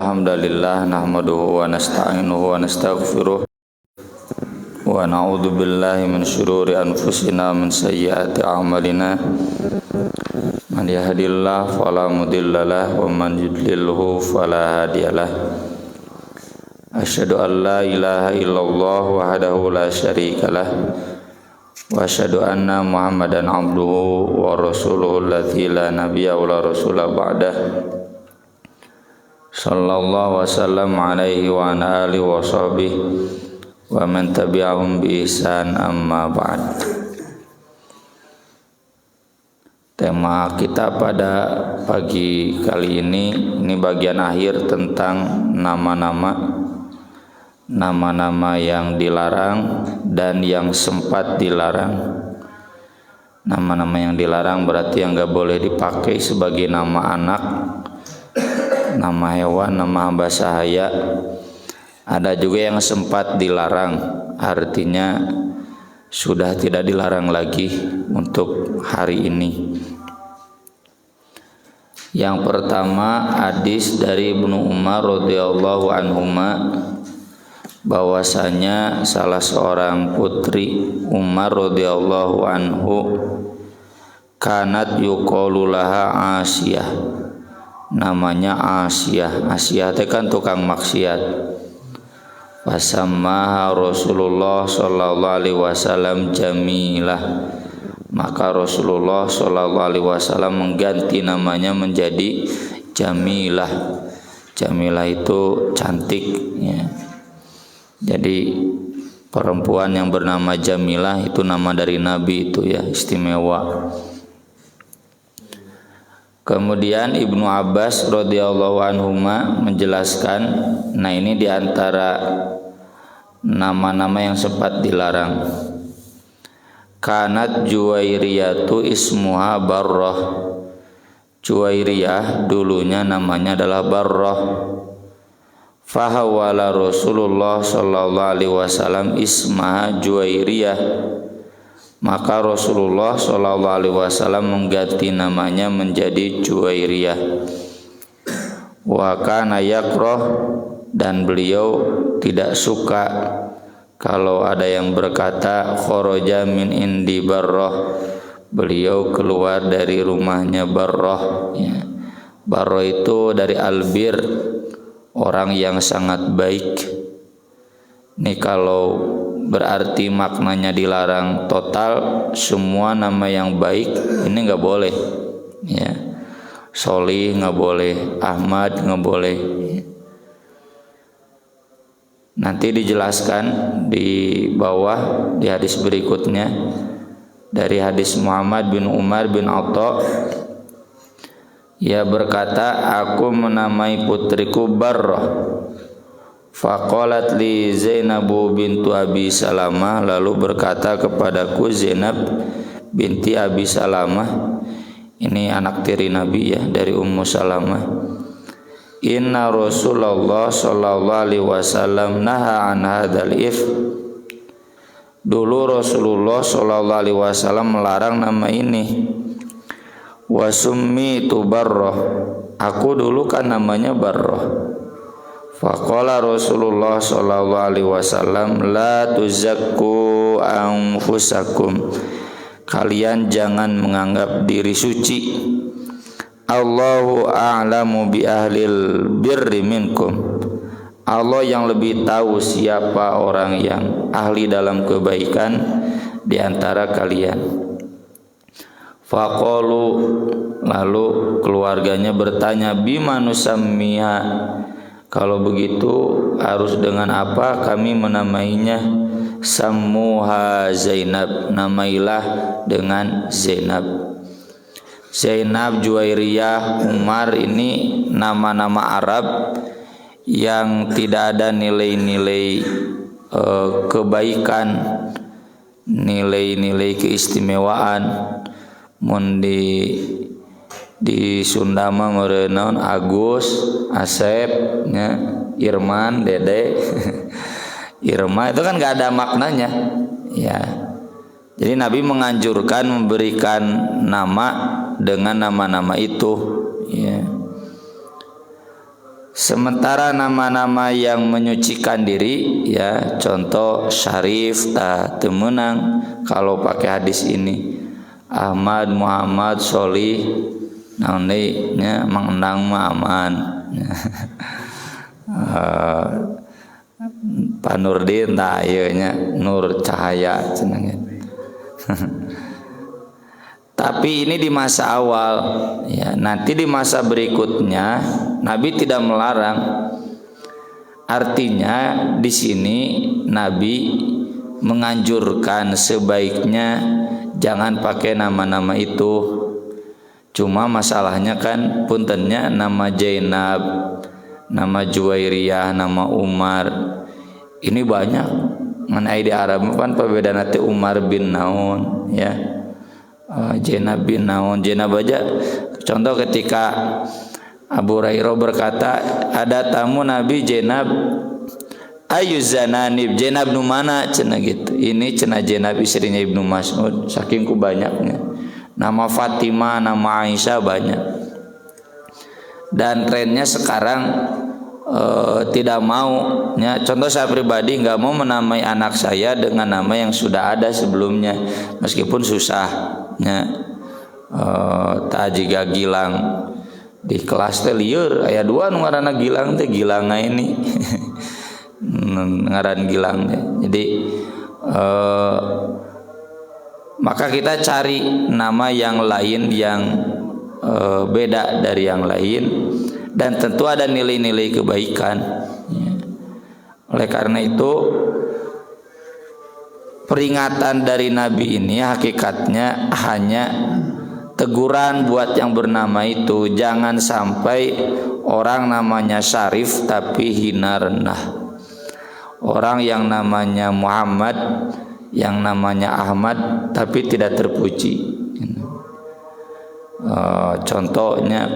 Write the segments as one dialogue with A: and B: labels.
A: Alhamdulillah nahmaduhu wa nasta'inuhu wa nastaghfiruh wa na'udzu billahi min syururi anfusina min sayyiati a'malina man yahdihillahu fala mudhillalah wa man yudlilhu fala hadiyalah. Asyhadu an la ilaha illallah wahdahu la syarikalah wa asyhadu anna Muhammadan abduhu wa rasuluhu alladzi la nabiyya wa la rasula ba'dah. Sallallahu wasallam alaihi wa ala alihi wa sahbihi wa man tabi'ahum bi ihsan amma ba'd. Tema kita pada pagi kali ini bagian akhir tentang nama-nama yang dilarang dan yang sempat dilarang. Nama-nama yang dilarang berarti yang gak boleh dipakai sebagai nama anak, nama hewan, nama hamba sahaya. Ada juga yang sempat dilarang, artinya sudah tidak dilarang lagi untuk hari ini. Yang pertama, hadis dari Ibnu Umar radhiyallahu anhuma, bahwasanya salah seorang putri Umar radhiyallahu anhu kanat yuqalu laha Asiyah, namanya Asiyah. Asiyah itu kan tukang maksiat. Wasammaha Rasulullah sallallahu alaihi wasallam Jamilah, maka Rasulullah sallallahu alaihi wasallam mengganti namanya menjadi Jamilah. Jamilah itu cantik ya. Jadi perempuan yang bernama Jamilah itu nama dari Nabi itu ya, istimewa. Kemudian Ibnu Abbas radhiyallahu anhuma menjelaskan, nah ini diantara nama-nama yang sempat dilarang. Kanat Juwairiyatu ismuha Barrah. Juwairiyah dulunya namanya adalah Barrah. Fahawala Rasulullah sallallahu alaihi wasallam ismaha Juwairiyah, maka Rasulullah sallallahu alaihi wasallam mengganti namanya menjadi Juwairiyah. Wa kana yakrah, dan beliau tidak suka kalau ada yang berkata kharaja min indi Barrah, beliau keluar dari rumahnya Barrah ya. Barrah itu dari albir, orang yang sangat baik. Ini kalau berarti maknanya dilarang total, semua nama yang baik ini nggak boleh ya. Solih nggak boleh, Ahmad nggak boleh. Nanti dijelaskan di bawah di hadis berikutnya dari hadis Muhammad bin Umar bin Atha. Ia berkata, aku menamai putriku Barrah. Faqalat li Zainabu bintu Abi Salamah, lalu berkata kepadaku Zainab binti Abi Salamah, ini anak tiri Nabi ya, dari Ummu Salamah. Inna Rasulullah sallallahu alaihi wasallam naha an hadzal if. Dulu Rasulullah sallallahu alaihi wasallam melarang nama ini. Wa summitu Barrah, aku dulu kan namanya Barrah. Faqala Rasulullah sallallahu alaihi wasallam la tuzakku anfusakum, kalian jangan menganggap diri suci. Allahu a'lamu bi ahlil birri minkum, Allah yang lebih tahu siapa orang yang ahli dalam kebaikan di antara kalian. Faqalu, lalu keluarganya bertanya, bima nusammiha, kalau begitu harus dengan apa kami menamainya? Sammuha Zainab, namailah dengan Zainab. Zainab, Juwairiyah, Umar, ini nama-nama Arab yang tidak ada nilai-nilai kebaikan, nilai-nilai keistimewaan. Mun di Sunda mah meureun Agus, Asep, nya, Irman, Dede. Irma itu kan gak ada maknanya ya. Jadi Nabi menganjurkan memberikan nama dengan nama-nama itu ya. Sementara nama-nama yang menyucikan diri ya, contoh Syarif teu meunang kalau pakai hadis ini. Ahmad, Muhammad, Solih, naon deui nya Mang Endang mah aman. Pak Nurdin tah ieu nya Nur Cahaya cenah. Tapi ini di masa awal ya, nanti di masa berikutnya Nabi tidak melarang. Artinya di sini Nabi menganjurkan sebaiknya jangan pakai nama-nama itu. Cuma masalahnya kan puntennya nama Zainab, nama Juwairiyah, nama Umar. Ini banyak. Mana di Arab kan perbedaan nanti Umar bin naon ya. Zainab bin naon, Zainab aja. Contoh ketika Abu Hurairah berkata, ada tamu Nabi Zainab, ayu zananib, Zainab nu mana cenah gitu. Ini cenah Zainab istrinya Ibnu Mas'ud, saking ku banyaknya. Nama Fatimah, nama Aisyah banyak. Dan trennya sekarang tidak mau ya. Contoh saya pribadi nggak mau menamai anak saya dengan nama yang sudah ada sebelumnya, meskipun susah ya. Tak jiga Gilang di kelas teh lieur aya dua nu ngaranna Gilang teh Gilanga ini ngaran Gilang teh. Jadi maka kita cari nama yang lain yang beda dari yang lain, dan tentu ada nilai-nilai kebaikan ya. Oleh karena itu peringatan dari Nabi ini hakikatnya hanya teguran buat yang bernama itu. Jangan sampai orang namanya Syarif tapi hina rendah, orang yang namanya Muhammad, yang namanya Ahmad tapi tidak terpuji. Contohnya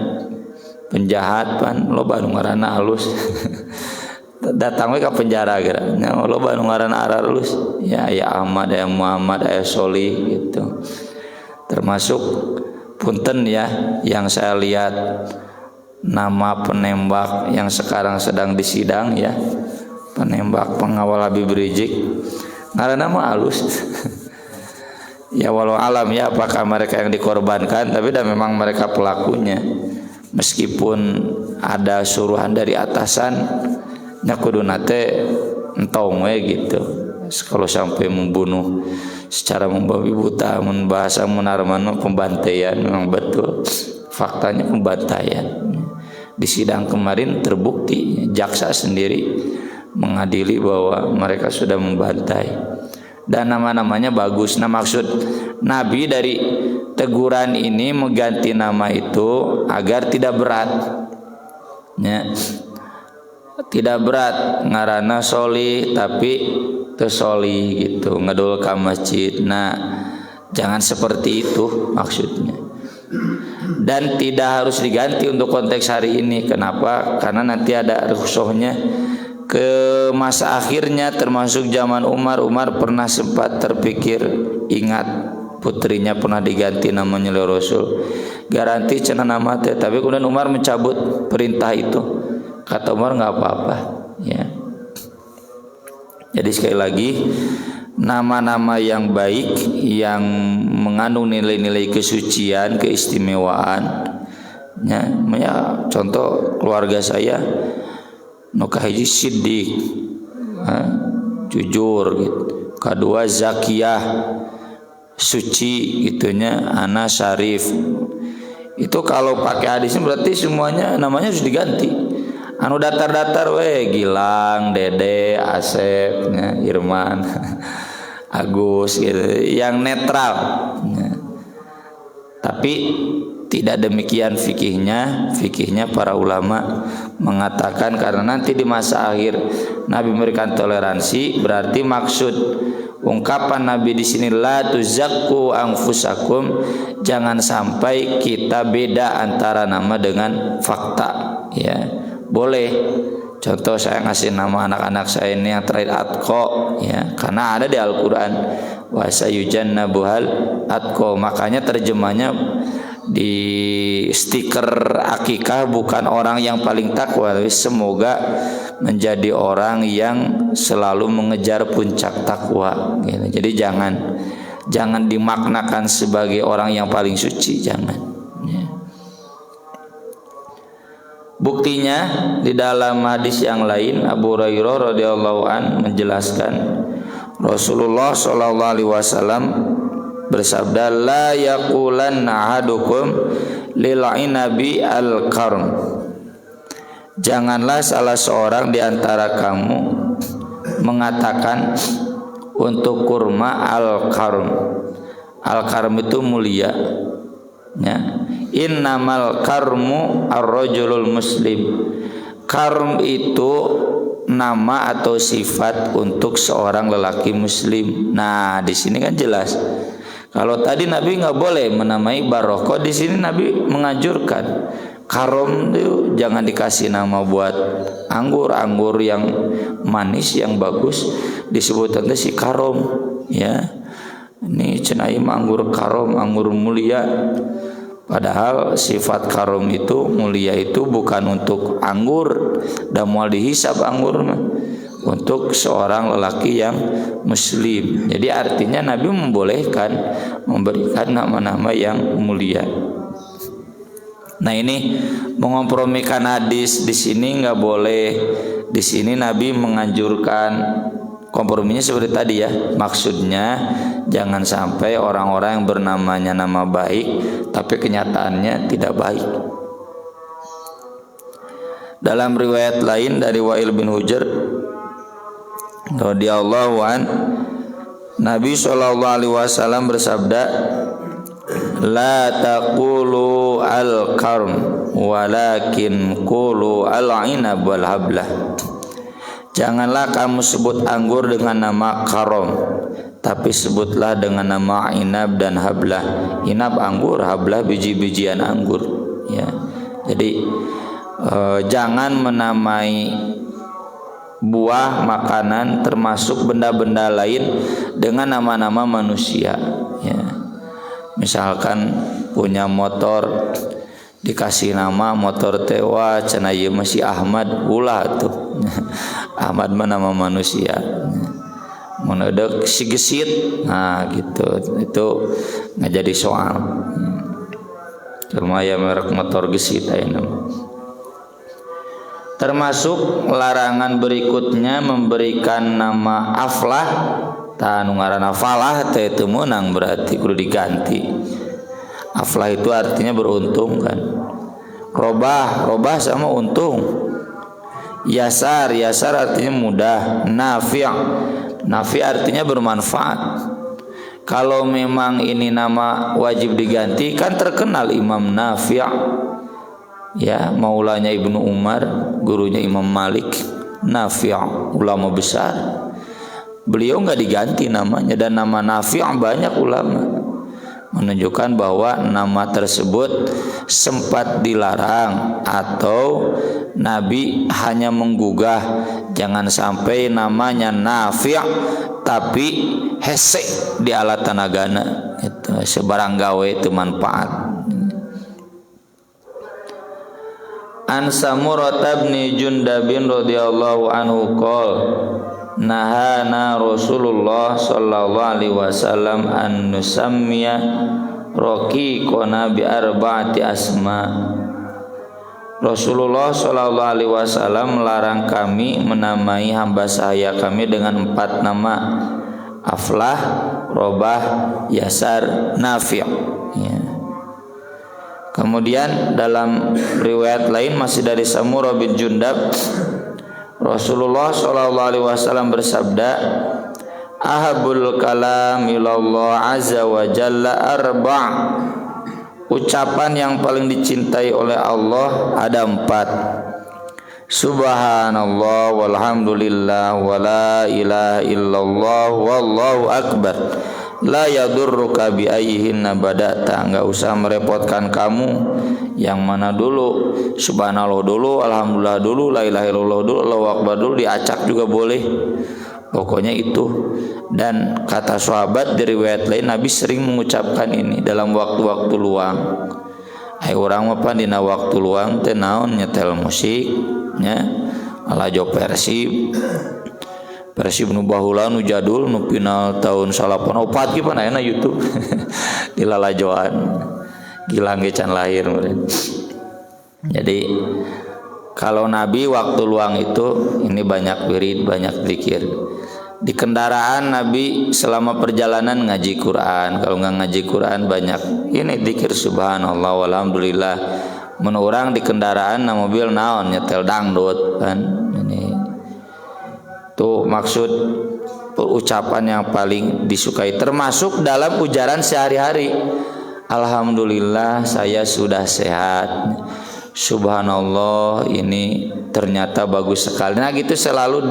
A: penjahat pan loba nu ngaranna alus datang we ka penjara geura nya loba nu ngaranna alus ya Ahmad, ya Muhammad, ya Solih gitu. Termasuk punten ya yang saya lihat nama penembak yang sekarang sedang disidang ya, penembak pengawal Habib Rizik ngaranna mah alus. Ya walau alam ya apakah mereka yang dikorbankan, tapi dah memang mereka pelakunya. Meskipun ada suruhan dari atasan nya kuduna teh entong we gitu. Kalau sampai membunuh secara membabi buta, bahasa Munarman pembantaian, memang betul faktanya pembantaian. Di sidang kemarin terbukti jaksa sendiri mengadili bahwa mereka sudah membantai. Dan nama-namanya bagus. Nah maksud Nabi dari teguran ini mengganti nama itu agar tidak berat ya. Tidak berat ngaranna Solih tapi tersoli gitu, ngedul ka masjid. Nah jangan seperti itu maksudnya. Dan tidak harus diganti untuk konteks hari ini. Kenapa? Karena nanti ada rusuhnya ke masa akhirnya, termasuk zaman Umar pernah sempat terpikir, ingat putrinya pernah diganti namanya oleh Rasul, garanti cenah nama teh, tapi kemudian Umar mencabut perintah itu. Kata Umar nggak apa-apa ya. Jadi sekali lagi nama-nama yang baik yang mengandung nilai-nilai kesucian, keistimewaan ya, contoh keluarga saya Nukahiji Siddiq jujur gitu. Kedua Zakiyah suci gitunya, Ana Syarif. Itu kalau pakai hadisnya berarti semuanya namanya harus diganti. Anu datar-datar we Gilang, Dede, Asep, ya, Irman, Agus gitu, yang netral ya. Tapi tidak demikian fikihnya para ulama mengatakan karena nanti di masa akhir Nabi memberikan toleransi, berarti maksud ungkapan Nabi di sini la tuzakku anfusakum, jangan sampai kita beda antara nama dengan fakta ya. Boleh contoh saya ngasih nama anak-anak saya ini yang terakhir Atqo ya, karena ada di Al-Qur'an wa sayujannabuhal atqo, makanya terjemahnya di stiker akikah bukan orang yang paling takwa, tapi semoga menjadi orang yang selalu mengejar puncak takwa gitu. Jadi jangan dimaknakan sebagai orang yang paling suci, jangan ya. Buktinya di dalam hadis yang lain Abu Hurairah radhiyallahu an menjelaskan Rasulullah sallallahu alaihi wasallam bersabda, la yaqulanna ahadukum lil inabi al-qarm. Janganlah salah seorang di antara kamu mengatakan untuk kurma al-qarm. Al-qarm itu mulia ya. Innamal karmu ar-rajulul muslim. Karm itu nama atau sifat untuk seorang lelaki muslim. Nah, di sini kan jelas. Kalau tadi Nabi nggak boleh menamai barokah, di sini Nabi menganjurkan karom itu jangan dikasih nama buat anggur yang manis yang bagus, disebut nanti si karom ya. Ini cenai anggur karom, anggur mulia. Padahal sifat karom itu mulia itu bukan untuk anggur dan mau dihisab anggur untuk seorang lelaki yang muslim. Jadi artinya Nabi membolehkan memberikan nama-nama yang mulia. Nah, ini mengompromikan hadis di sini nggak boleh. Di sini Nabi menganjurkan, komprominya seperti tadi ya. Maksudnya jangan sampai orang-orang yang bernamanya nama baik tapi kenyataannya tidak baik. Dalam riwayat lain dari Wa'il bin Hujr radhiyallahu an, Nabi SAW bersabda, la taqulu al-qarm walakin qulu al-inab wal hablah. Janganlah kamu sebut anggur dengan nama karom, tapi sebutlah dengan nama inab dan hablah. Inab anggur, hablah biji-bijian anggur ya. Jadi jangan menamai buah makanan termasuk benda-benda lain dengan nama-nama manusia ya. Misalkan punya motor dikasih nama motor tewa cenah ieu masih Ahmad ulah tuh. Ahmad mah nama manusia. Mun ada si gesit, nah gitu. Itu nggak jadi soal. Cuma ya merek motor gesit ayeuna. Termasuk larangan berikutnya memberikan nama aflah, tanu ngaranna falah teh teu meunang berarti kudu diganti. Aflah itu artinya beruntung kan. Robah sama untung. Yasar artinya mudah. Nafi' artinya bermanfaat. Kalau memang ini nama wajib diganti, kan terkenal Imam Nafi' ya, maulanya Ibnu Umar, gurunya Imam Malik. Nafi' ulama besar. Beliau nggak diganti namanya, dan nama Nafi' banyak ulama menunjukkan bahwa nama tersebut sempat dilarang atau Nabi hanya menggugah jangan sampai namanya Nafi' tapi hese di alat tanagana, itu sebarang gawe itu manfaat. An Samurah bin Jundab radhiyallahu anhu qol nahana Rasulullah sallallahu alaihi wasallam an nusammiya raqiqana bi arba'ati asma. Rasulullah sallallahu alaihi wasallam melarang kami menamai hamba sahaya kami dengan 4 nama: Aflah, Robah, Yasar, Nafi'. Ya. Kemudian dalam riwayat lain masih dari Samurah bin Jundab, Rasulullah sallallahu alaihi wasallam bersabda, ahabul kalam ilallah azza wa jalla arba'. Ucapan yang paling dicintai oleh Allah ada 4. Subhanallah walhamdulillah wa la ilaha illallah wallahu akbar. La yadurruka bi ayyihinna bada'ta. Enggak usah merepotkan kamu yang mana dulu. Subhanallah dulu, alhamdulillah dulu, la ilaha illallah dulu, Allahu akbar dulu, diacak juga boleh. Pokoknya itu. Dan kata sahabat dari riwayat lain, Nabi sering mengucapkan ini dalam waktu-waktu luang. Ai urang mah pan dina waktu luang teh naon nyetel musik nya ala jo Persib nu baheula nu jadul nu final tahun 84 ki pan aya na YouTube di lalajoan Gilang ge can lahir meureun. Jadi kalau Nabi waktu luang itu ini banyak wirid, banyak zikir. Di kendaraan Nabi selama perjalanan ngaji Quran. Kalau nggak ngaji Quran banyak ini zikir subhanallah walhamdulillah. Mun urang di kendaraan na mobil naon nyetel dangdut kan. Ini tuh maksud ucapan yang paling disukai termasuk dalam ujaran sehari-hari. Alhamdulillah saya sudah sehat. Subhanallah ini ternyata bagus sekali. Nah gitu selalu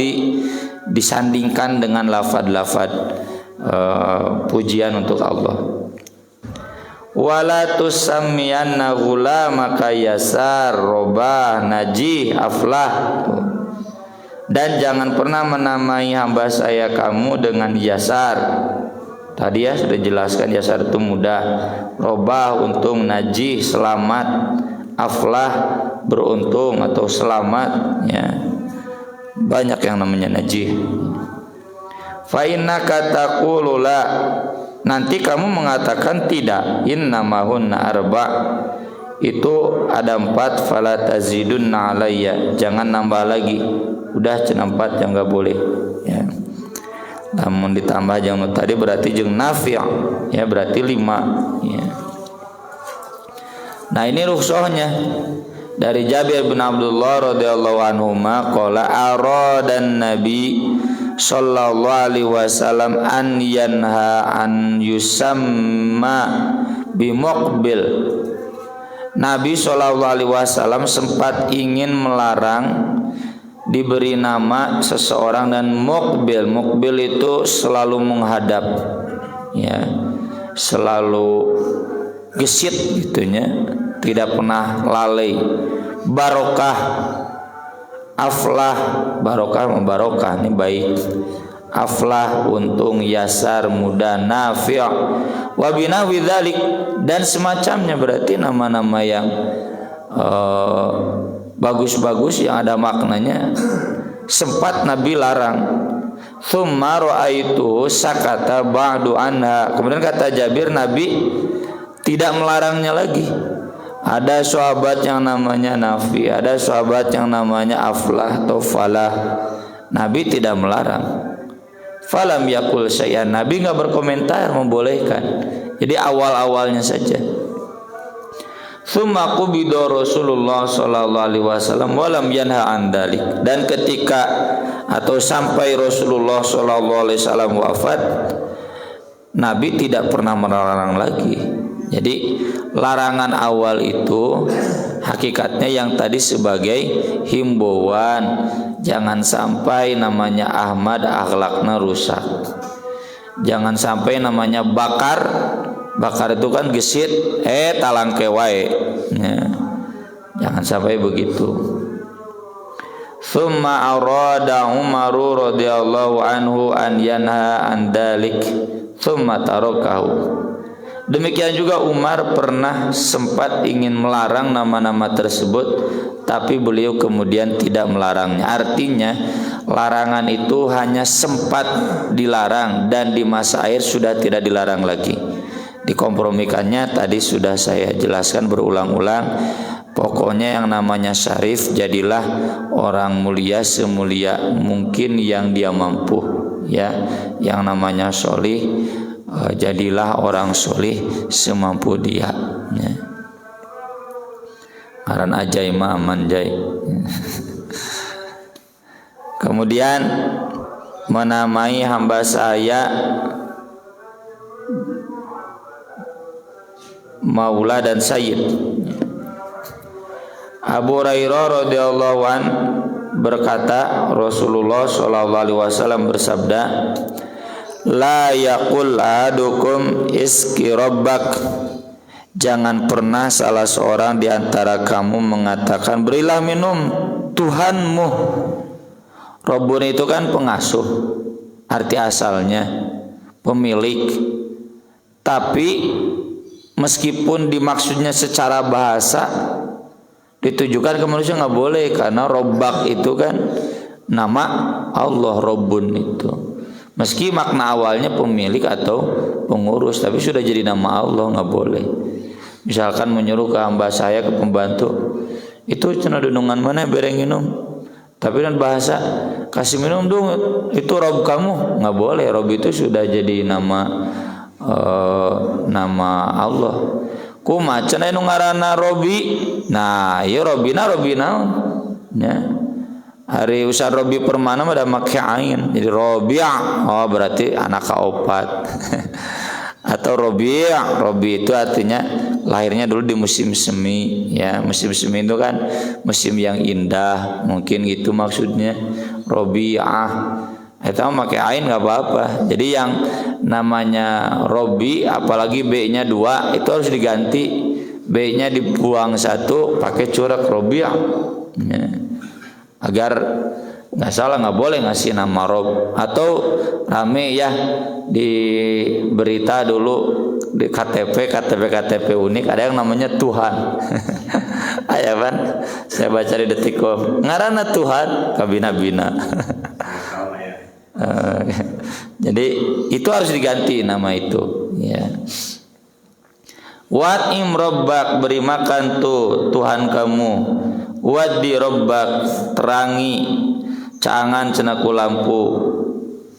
A: disandingkan dengan lafad-lafad pujian untuk Allah. Wala tusammiyanna ghulamaka yasar robah najih aflah. Dan jangan pernah menamai hamba saya kamu dengan yasar. Tadi ya sudah jelaskan yasar itu mudah, robah untung, najih selamat, aflah beruntung atau selamat ya. Banyak yang namanya najih. Fa innaka taqulu la, nanti kamu mengatakan tidak. Innamahunna arba, itu ada 4, fala tazidunna alayya, jangan nambah lagi. Udah cenah 4 yang enggak boleh ya. Namun ditambah jangan tadi berarti jeung nafi' ya, berarti 5 ya. Nah ini rukhsahnya dari Jabir bin Abdullah radhiyallahu anhuma qala aradan nabi sallallahu alaihi wasallam an yanha an yusamma bimuqbil. Nabi sallallahu alaihi wasallam sempat ingin melarang diberi nama seseorang dan muqbil. Muqbil itu selalu menghadap ya, selalu gesit gitunya, tidak pernah lalai. Barokah, aflah, barokah ini baik, aflah untung, yasar mudah, nafi', wa binahwi dzalik dan semacamnya, berarti nama-nama yang bagus-bagus yang ada maknanya sempat Nabi larang. Tsumma ra'aitu sakata ba'du anha. Kemudian kata Jabir, Nabi tidak melarangnya lagi. Ada sahabat yang namanya Nafi, ada sahabat yang namanya Aflah atau Falah. Nabi tidak melarang. Falam yakul syai'an, Nabi enggak berkomentar, membolehkan. Jadi awal-awalnya saja. Tsumma qubida Rasulullah sallallahu alaihi wasallam wa lam yanha an dalik. Dan ketika atau sampai Rasulullah sallallahu alaihi wasallam wafat, Nabi tidak pernah melarang lagi. Jadi larangan awal itu hakikatnya yang tadi sebagai himbauan, jangan sampai namanya Ahmad akhlaknya rusak. Jangan sampai namanya bakar itu kan gesit, talangke wae ya. Jangan sampai begitu. Tsumma arada Umar radhiyallahu anhu an yanha an dalik tsumma tarakahu. Demikian juga Umar pernah sempat ingin melarang nama-nama tersebut, tapi beliau kemudian tidak melarangnya. Artinya larangan itu hanya sempat dilarang dan di masa akhir sudah tidak dilarang lagi. Dikompromikannya tadi sudah saya jelaskan berulang-ulang. Pokoknya yang namanya syarif, jadilah orang mulia semulia mungkin yang dia mampu ya. Yang namanya sholih, jadilah orang sholih semampu dia ya. Aran ajai mah manjai. Kemudian menamai hamba saya Maula dan Sayyid. Abu Hurairah radhiyallahu an berkata, Rasulullah sallallahu alaihi wasallam bersabda, la yaqul ahadukum iski rabbak. Jangan pernah salah seorang di antara kamu mengatakan berilah minum Tuhanmu. Rabbun itu kan pengasuh, arti asalnya pemilik. Tapi meskipun dimaksudnya secara bahasa ditujukan ke manusia nggak boleh, karena Robbak itu kan nama Allah, Robbun itu. Meski makna awalnya pemilik atau pengurus, tapi sudah jadi nama Allah, nggak boleh. Misalkan menyuruh ke hamba saya, ke pembantu, itu cenah dunungan mana bereng minum, tapi dan bahasa kasih minum dong, itu Rob kamu, nggak boleh. Rob itu sudah jadi nama Allah. Kumaha cenah nu ngaranna Robi, nah ieu Robina ya. Hari Ustaz Robi Permana mah da make ain, jadi Robi', oh berarti anak kaopat. Atau Robi' itu artinya lahirnya dulu di musim semi, ya. Musim semi itu kan musim yang indah, mungkin gitu maksudnya. Robi'ah itu pakai ain nggak apa-apa. Jadi yang namanya Robi, apalagi B-nya 2, itu harus diganti. B-nya dibuang 1, pakai corak Robi', ya. Agar nggak salah, nggak boleh ngasih nama Rob. Atau rame ya di berita dulu di KTP unik ada yang namanya Tuhan. Aya kan? Saya baca di Detikcom, ngaranna Tuhan kabina-bina. Jadi itu harus diganti nama itu, ya. Wa'im Rabbak, beri makan tuh Tuhan kamu. Wadi Rabbak, terangi cangan cenaku lampu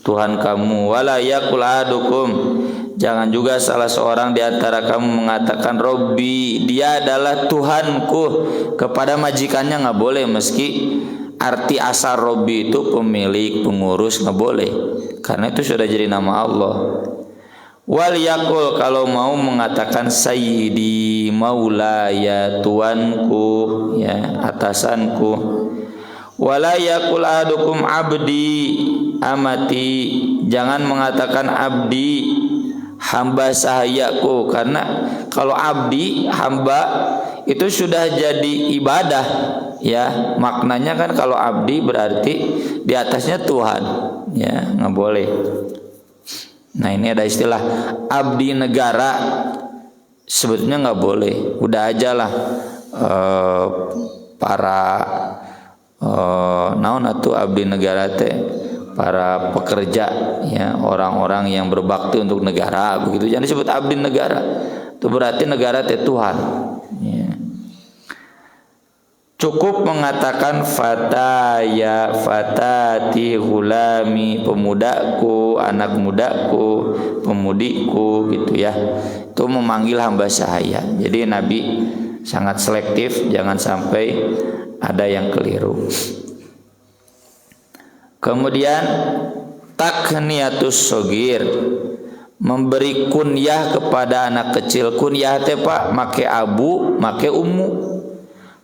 A: Tuhan kamu. Wala yakul ahadukum, jangan juga salah seorang di antara kamu mengatakan Robbi, dia adalah Tuhanku, kepada majikannya nggak boleh. Meski arti asal Robbi itu pemilik, pengurus, nggak boleh, karena itu sudah jadi nama Allah. Wal yakul, kalau mau mengatakan sayyidi, maulaya, tuanku, ya, atasanku. Wala yakul ahadukum abdi, amati, jangan mengatakan abdi, hamba sahayaku, karena kalau abdi, hamba itu sudah jadi ibadah, ya. Maknanya kan kalau abdi berarti di atasnya Tuhan, ya, nggak boleh. Nah ini ada istilah abdi negara, sebetulnya nggak boleh. Udah aja lah para naon atuh abdi negara teh, para pekerja, ya, orang-orang yang berbakti untuk negara, begitu. Jangan disebut abdi negara, itu berarti negara teh Tuhan, ya. Cukup mengatakan fataya, fatati, hulami, pemudaku, anak mudaku, pemudiku, gitu ya. Itu memanggil hamba sahaya. Jadi Nabi sangat selektif, jangan sampai ada yang keliru. Kemudian takniyatus sogir, memberi kunyah kepada anak kecil. Kunyah teh Pak, make abu, make ummu.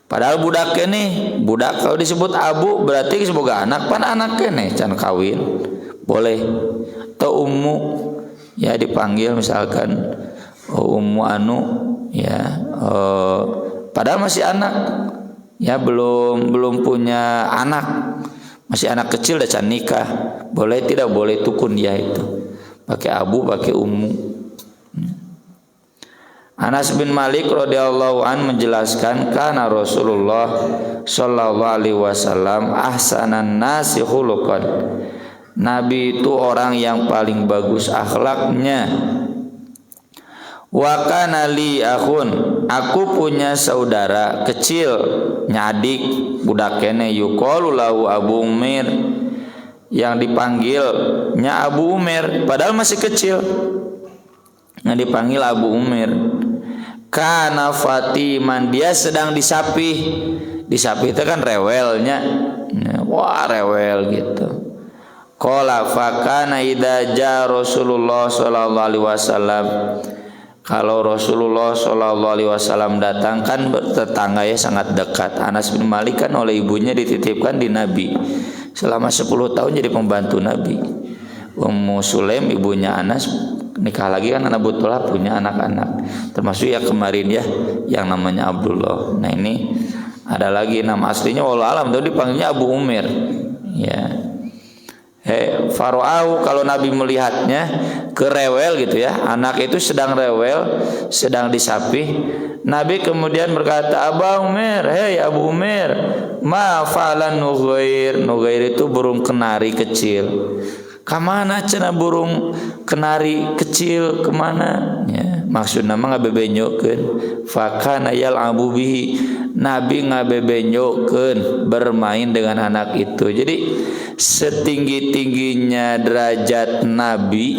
A: Padahal budak kene, budak kalau disebut abu berarti semoga anak, pan anak kene can kawin, boleh. Atau ummu, ya, dipanggil misalkan ummu anu, ya, padahal masih anak, ya, belum punya anak, masih anak kecil dah can nikah, boleh tidak boleh itu kunyah itu, pakai abu, pakai ummu. Anas bin Malik radhiyallahu an menjelaskan, karena Rasulullah sallallahu alaihi wasallam ahsanan nasi khuluqan, Nabi itu orang yang paling bagus akhlaknya. Wa kana li akhun, aku punya saudara kecil, nyadik, budak kene, yuqalu lahu Abu Umair, yang dipanggilnya Abu Umair, padahal masih kecil, yang dipanggil Abu Umair. Kana Fatiman, dia sedang disapih. Disapih itu kan rewelnya, wah rewel gitu. Qala fakana idza ja Rasulullah sallallahu alaihi wasallam, kalau Rasulullah sallallahu alaihi wasallam datang, kan tetangga ya, sangat dekat. Anas bin Malik kan oleh ibunya dititipkan di Nabi selama 10 tahun jadi pembantu Nabi. Ummu Sulaim ibunya Anas nikah lagi kan, Abu Thalib punya anak-anak, termasuk ya kemarin ya yang namanya Abdullah. Nah ini ada lagi nama aslinya wallahu alam, itu dipanggilnya Abu Umair, ya. Faro'au, kalau Nabi melihatnya, kerewel gitu ya, anak itu sedang rewel, sedang disapih. Nabi kemudian berkata, Abu Umair, hei Abu Umair, ma fa'alan Nughair. Nughair itu burung kenari kecil. Kamana cenah burung kenari kecil, kemana? Ya, maksudna mah ngabebenyokeun. Fakana yal'abu bihi. Nabi ngabebenyokeun, bermain dengan anak itu. Jadi setinggi-tingginya derajat Nabi,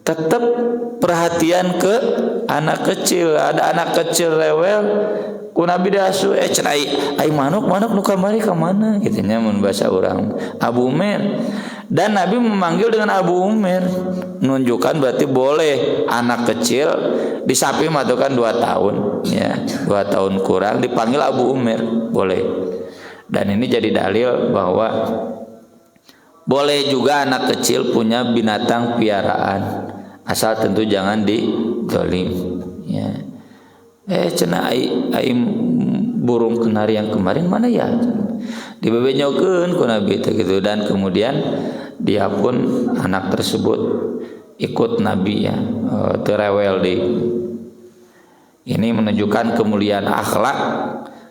A: tetap perhatian ke anak kecil. Ada anak kecil rewel, ku Nabi diasuh, cenah ai manuk nu kamari ka mana gitu nya mun bahasa urang. Abu Umair. Dan Nabi memanggil dengan Abu Umair, menunjukkan berarti boleh anak kecil disapih matukan 2 tahun ya, 2 tahun kurang dipanggil Abu Umair, boleh. Dan ini jadi dalil bahwa boleh juga anak kecil punya binatang piaraan, asal tentu jangan dizolim ya. Cenah ai burung kenari yang kemarin mana ya, dibebenyokeun ku Nabi gitu. Dan kemudian dia pun anak tersebut ikut Nabi ya, terewel di. Ini menunjukkan kemuliaan akhlak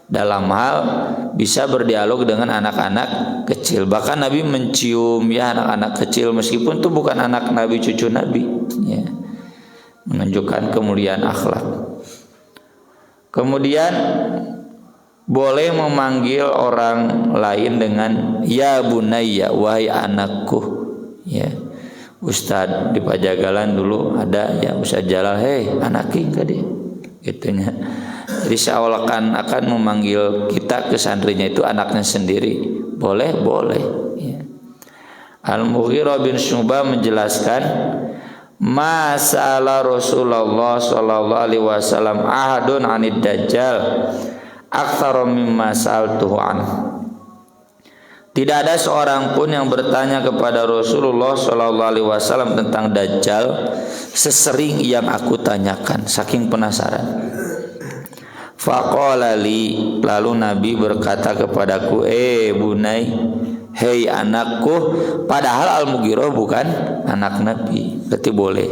A: dalam hal bisa berdialog dengan anak-anak kecil. Bahkan Nabi mencium ya anak-anak kecil meskipun itu bukan anak Nabi, cucu Nabi ya. Menunjukkan kemuliaan akhlak. Kemudian boleh memanggil orang lain dengan ya bunayya, wahai anakku ya. Ustad di Pajagalan dulu ada ya, Ustad Jalal, hei anaking tadi gitunya. Jadi seakan akan memanggil kita ke santrinya itu anaknya sendiri. Boleh ya. Al-Mughirah bin Syu'bah menjelaskan, masalah Rasulullah sallallahu alaihi wasallam ahadun 'anid dajjal aktsara mimma sa'altuhu an. Tidak ada seorang pun yang bertanya kepada Rasulullah sallallahu alaihi wasallam tentang dajjal sesering yang aku tanyakan, saking penasaran. Faqala li, lalu Nabi berkata kepadaku, bunai, hei anakku. Padahal Al-Mughirah bukan anak Nabi, berarti boleh.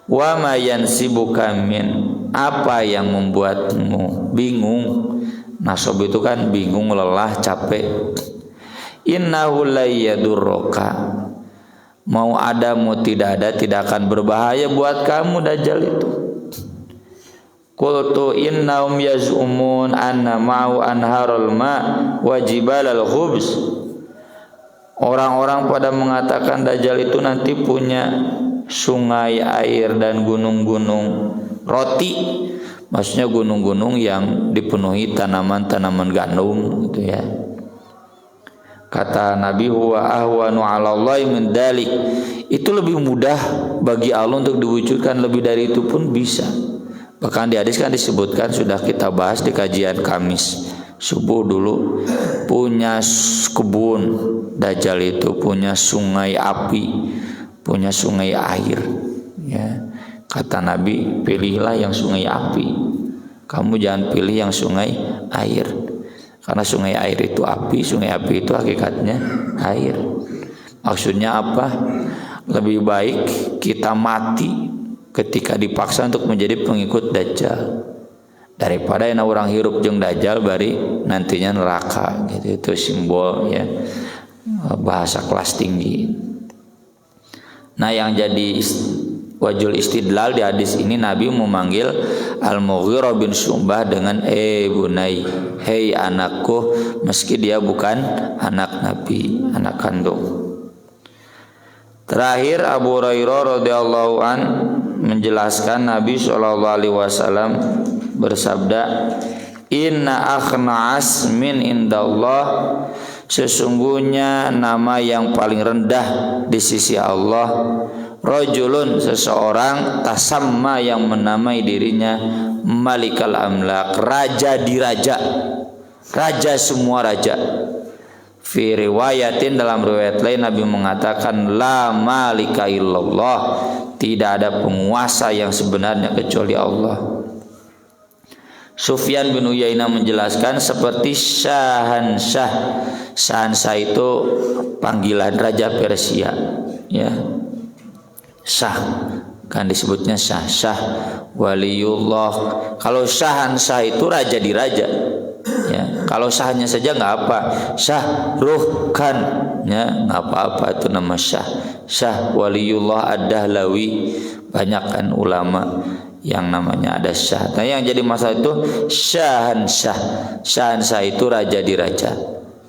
A: Wa ma yansibuka min, apa yang membuatmu bingung? Nasab itu kan bingung, lelah, capek. Innahu la yadurruka, mau ada mau tidak ada tidak akan berbahaya buat kamu dajjal itu. Qultu innahum yaz'umun anna ma'u anharul ma' wa jibalal khubz. Orang-orang pada mengatakan dajjal itu nanti punya sungai air dan gunung-gunung roti. Maksudnya gunung-gunung yang dipenuhi tanaman-tanaman gandum gitu ya. Kata Nabi, huwa ahwanu 'ala Allah min dalik. Itu lebih mudah bagi Allah untuk diwujudkan, lebih dari itu pun bisa. Bahkan di hadis kan disebutkan, sudah kita bahas di kajian Kamis subuh dulu, punya kebun dajjal itu, punya sungai api, punya sungai air ya. Kata Nabi, pilihlah yang sungai api, kamu jangan pilih yang sungai air. Karena sungai air itu api, sungai api itu hakikatnya air. Maksudnya apa? Lebih baik kita mati ketika dipaksa untuk menjadi pengikut dajjal daripada yang orang hirup jeung dajjal bari nantinya neraka gitu. Itu simbol ya, bahasa kelas tinggi. Nah, yang jadi wajul istidlal di hadis ini, Nabi memanggil Al-Mughirah bin Syu'bah dengan bunai, hei anakku, meski dia bukan anak Nabi, anak kandung. Terakhir Abu Hurairah radhiyallahu an menjelaskan Nabi SAW bersabda, inna akhna asmin indallah, sesungguhnya nama yang paling rendah di sisi Allah, rajulun, seseorang, tasamma, yang menamai dirinya Malikal Amlak, raja di raja, raja semua raja. Fi riwayatin, dalam riwayat lain Nabi mengatakan, la malika illallah, tidak ada penguasa yang sebenarnya kecuali Allah. Sufyan bin Uyainah menjelaskan seperti Syahansyah. Syahansyah itu panggilan raja Persia ya. Syah kan disebutnya syah. Syah waliullah. Kalau syahan syah itu raja di raja. Ya, kalau syahnya saja nggak apa. Syah ruh kan, ya nggak apa-apa itu nama syah. Syah waliullah ad-Dahlawi, banyak kan ulama yang namanya ada syah. Nah yang jadi masalah itu syahan syah. Syahan syah itu raja di raja.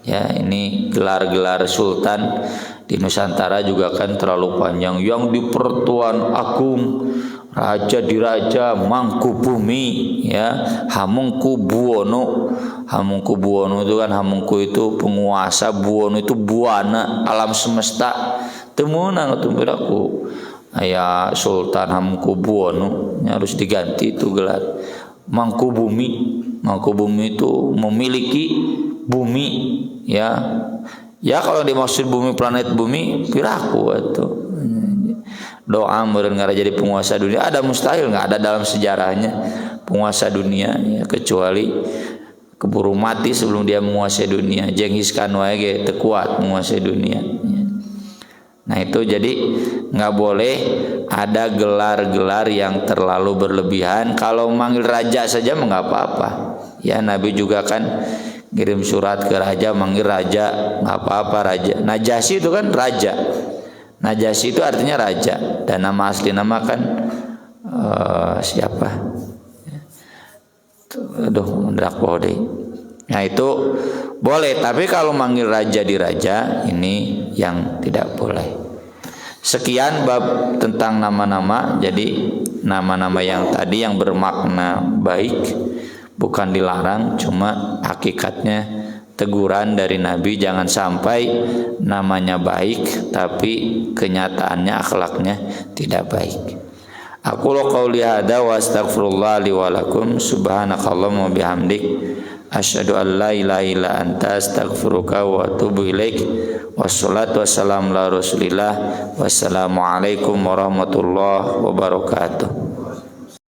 A: Ya ini gelar-gelar sultan di Nusantara juga kan terlalu panjang. Yang di Pertuan Agung, raja di raja, Mangkubumi, ya Hamengkubuwono. Hamengkubuwono itu kan, Hamengku itu penguasa, Buwono itu buana alam semesta. Temunan itu beraku. Ya Sultan Hamengkubuwono harus diganti itu gelar. Mangkubumi. Mangkubumi itu memiliki bumi, ya. Ya kalau dimaksud bumi, planet bumi, piraku itu. Doa meureun ngara jadi penguasa dunia, ada mustahil, nggak ada dalam sejarahnya penguasa dunia, ya, kecuali keburu mati sebelum dia menguasai dunia. Genghis Khan wae ge teu kuat menguasai dunia. Nah itu jadi nggak boleh ada gelar-gelar yang terlalu berlebihan. Kalau manggil raja saja nggak apa-apa. Ya Nabi juga kan kirim surat ke raja, manggil raja, nggak apa-apa raja. Najasyi itu kan raja. Najasyi itu artinya raja. Dan nama asli nama kan siapa? Aduh, mendrak deh. Nah itu boleh, tapi kalau manggil raja di raja ini yang tidak boleh. Sekian bab tentang nama-nama. Jadi nama-nama yang tadi yang bermakna baik, bukan dilarang, cuma hakikatnya teguran dari Nabi, jangan sampai namanya baik tapi kenyataannya akhlaknya tidak baik. Aku qouli hada wa astaghfirullah li wa lakum subhanakallahumma bihamdik asyhadu an la ilaha illa anta astaghfiruka wa atubu ilaik. Wassalatu wassalamu ala Rasulillah. Wassalamu alaikum warahmatullahi wabarakatuh.